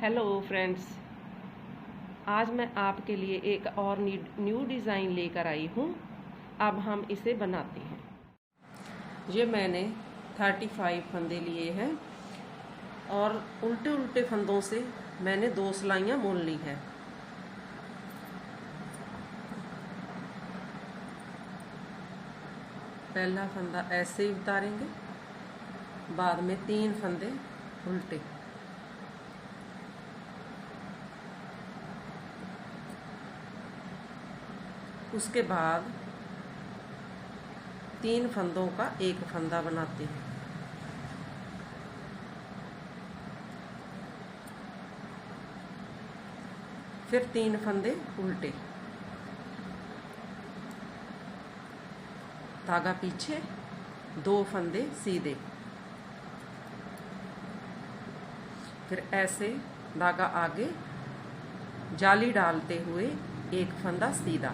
Hello friends, आज मैं आपके लिए एक और न्यू डिज़ाइन लेकर आई हूँ। अब हम इसे बनाते हैं। ये मैंने 35 फंदे लिए हैं और उल्टे उल्टे फंदों से मैंने 2 सिलाइयाँ बुन ली हैं। पहला फंदा ऐसे ही उतारेंगे, बाद में 3 फंदे उल्टे, उसके बाद 3 फंदों का एक फंदा बनाते हैं। फिर 3 फंदे उल्टे, धागा पीछे, 2 फंदे सीधे, फिर ऐसे धागा आगे, जाली डालते हुए एक फंदा सीधा,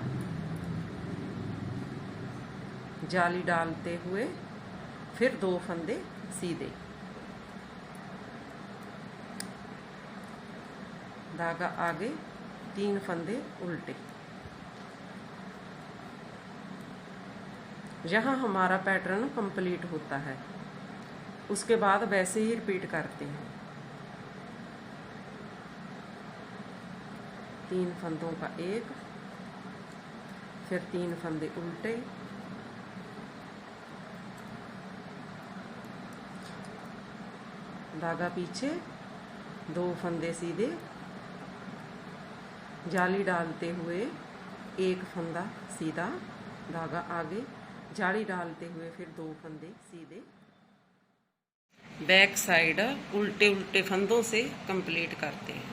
जाली डालते हुए फिर 2 फंदे सीधे, धागा आगे, 3 फंदे उल्टे। यहाँ हमारा पैटर्न कंप्लीट होता है। उसके बाद वैसे ही रिपीट करते हैं। 3 फंदों का एक, फिर 3 फंदे उल्टे, धागा पीछे, 2 फंदे सीधे, जाली डालते हुए एक फंदा सीधा, धागा आगे, जाली डालते हुए फिर 2 फंदे सीधे। बैक साइड उल्टे उल्टे फंदों से कंप्लीट करते हैं।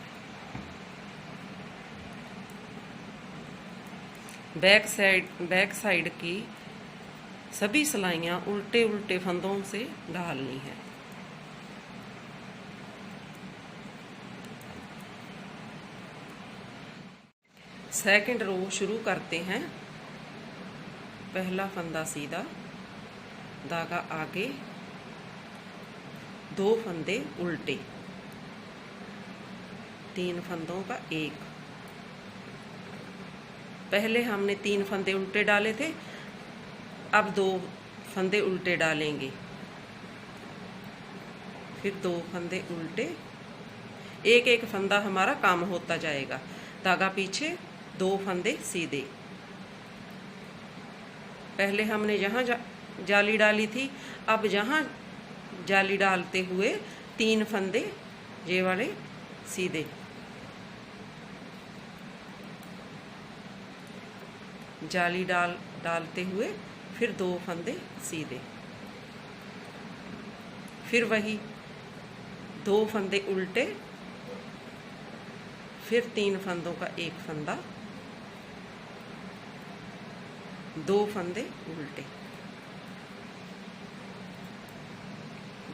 बैक साइड की सभी सिलाइयाँ उल्टे उल्टे फंदों से डालनी है। सेकंड रो शुरू करते हैं। पहला फंदा सीधा, धागा आगे, 2 फंदे उल्टे, 3 फंदों का एक। पहले हमने 3 फंदे उल्टे डाले थे, अब 2 फंदे उल्टे डालेंगे, फिर 2 फंदे उल्टे, एक एक फंदा हमारा काम होता जाएगा। धागा पीछे, 2 फंदे सीधे। पहले हमने यहाँ जाली डाली थी, अब जहाँ जाली डालते हुए 3 फंदे ये वाले सीधे, जाली डालते हुए फिर 2 फंदे सीधे, फिर वही 2 फंदे उल्टे, फिर 3 फंदों का एक फंदा, 2 फंदे उल्टे,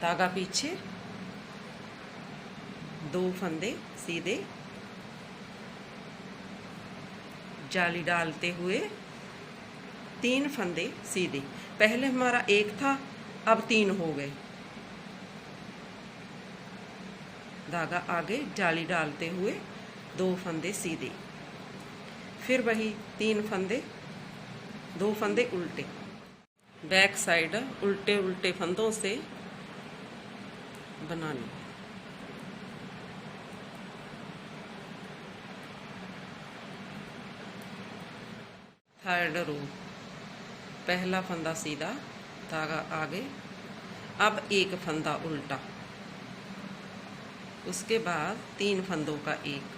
धागा पीछे, 2 फंदे सीधे, जाली डालते हुए 3 फंदे सीधे। पहले हमारा एक था, अब 3 हो गए। धागा आगे, जाली डालते हुए 2 फंदे सीधे, फिर वही 3 फंदे, 2 फंदे उल्टे। बैक साइड उल्टे उल्टे फंदों से बनानी। थर्ड रो, पहला फंदा सीधा, धागा आगे, अब एक फंदा उल्टा, उसके बाद 3 फंदों का एक,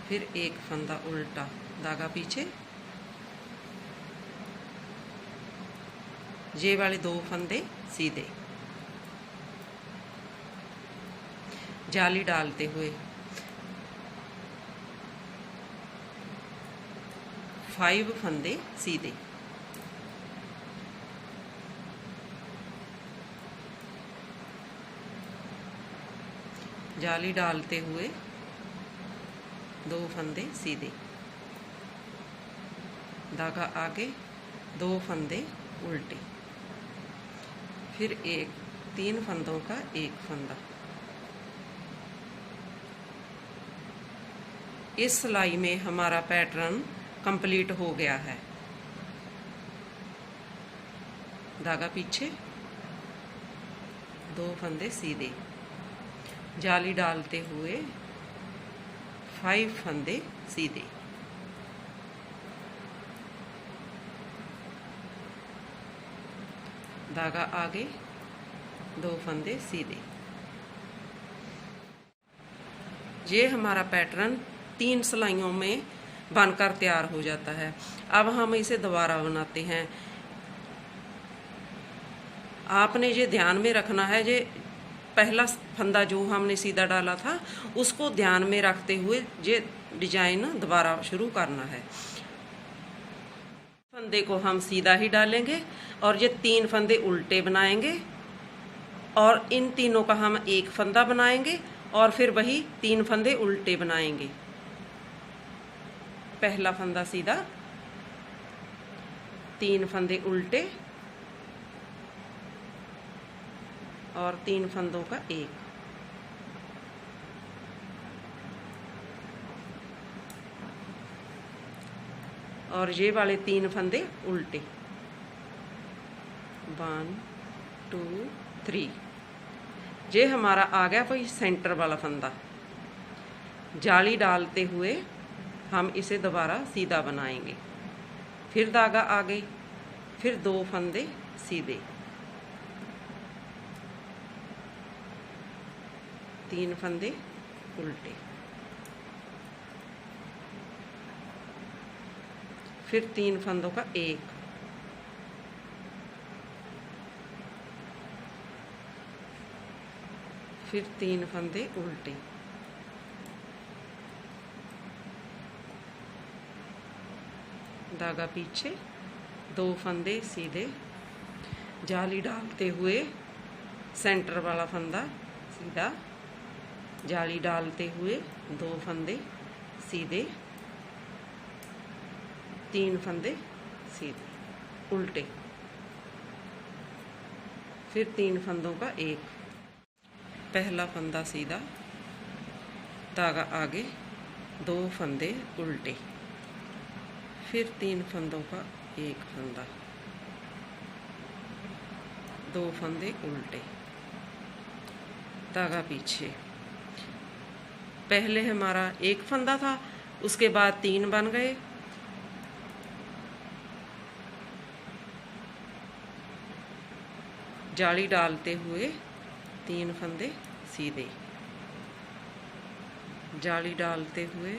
फिर एक फंदा उल्टा, धागा पीछे, ये वाले 2 फंदे सीधे, जाली डालते हुए 5 फंदे सीधे, जाली डालते हुए 2 फंदे सीधे, धागा आगे, 2 फंदे उल्टे, फिर एक 3 फंदों का एक फंदा। इस सिलाई में हमारा पैटर्न कंप्लीट हो गया है। धागा पीछे, 2 फंदे सीधे, जाली डालते हुए 5 फंदे सीधे, धागा आगे, 2 फंदे सीधे। ये हमारा पैटर्न 3 सिलाइयों में बनकर तैयार हो जाता है। अब हम इसे दोबारा बनाते हैं। आपने ये ध्यान में रखना है, ये पहला फंदा जो हमने सीधा डाला था उसको ध्यान में रखते हुए ये डिजाइन दोबारा शुरू करना है। फंदे को हम सीधा ही डालेंगे और ये 3 फंदे उल्टे बनाएंगे और इन तीनों का हम एक फंदा बनाएंगे और फिर वही 3 फंदे उल्टे बनाएंगे। पहला फंदा सीधा, 3 फंदे उल्टे और 3 फंदों का एक। और ये वाले 3 फंदे उल्टे, 1 2 3। ये हमारा आ गया कोई सेंटर वाला फंदा। जाली डालते हुए हम इसे दोबारा सीधा बनाएंगे, फिर धागा आगे, फिर 2 फंदे सीधे, 3 फंदे उल्टे, फिर 3 फंदों का एक, फिर 3 फंदे उल्टे, धागा पीछे, 2 फंदे सीधे, जाली डालते हुए सेंटर वाला फंदा सीधा, जाली डालते हुए 2 फंदे सीधे, 3 फंदे सीधे उल्टे, फिर 3 फंदों का एक। पहला फंदा सीधा, धागा आगे, 2 फंदे उल्टे, फिर 3 फंदों का एक फंदा, 2 फंदे उल्टे, धागा पीछे। पहले हमारा एक फंदा था, उसके बाद 3 बन गए, जाली डालते हुए 3 फंदे सीधे, जाली डालते हुए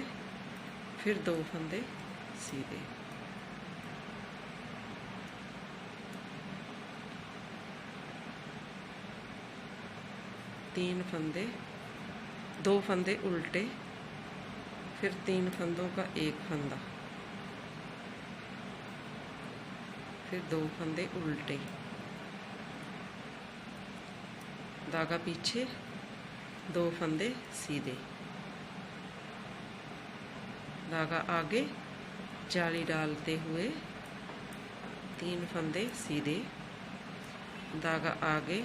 फिर 2 फंदे सीधे, तीन फंदे, 2 फंदे उल्टे, फिर 3 फंदों का एक फंदा, फिर 2 फंदे उल्टे, धागा पीछे, 2 फंदे सीधे, धागा आगे, जाली डालते हुए 3 फंदे सीधे, धागा आगे,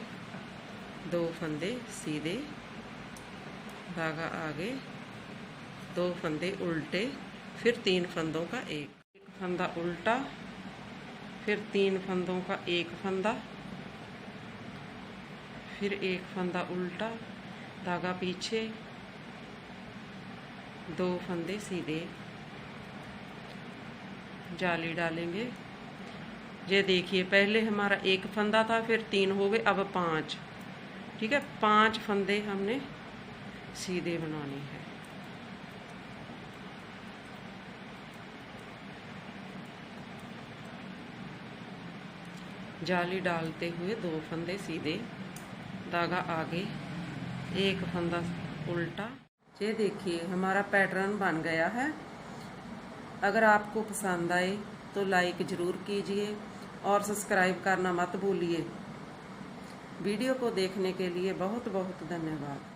2 फंदे सीधे, धागा आगे, 2 फंदे उल्टे, फिर 3 फंदों का एक फंदा उल्टा, फिर 3 फंदों का एक फंदा, फिर एक फंदा उल्टा, धागा पीछे, 2 फंदे सीधे, जाली डालेंगे। ये देखिए पहले हमारा एक फंदा था, फिर 3 हो गए, अब 5। ठीक है, 5 फंदे हमने सीधे बनाने हैं। जाली डालते हुए 2 फंदे सीधे, धागा आगे, एक फंदा उल्टा। ये देखिए हमारा पैटर्न बन गया है। अगर आपको पसंद आए तो लाइक ज़रूर कीजिए और सब्सक्राइब करना मत भूलिए। वीडियो को देखने के लिए बहुत बहुत धन्यवाद।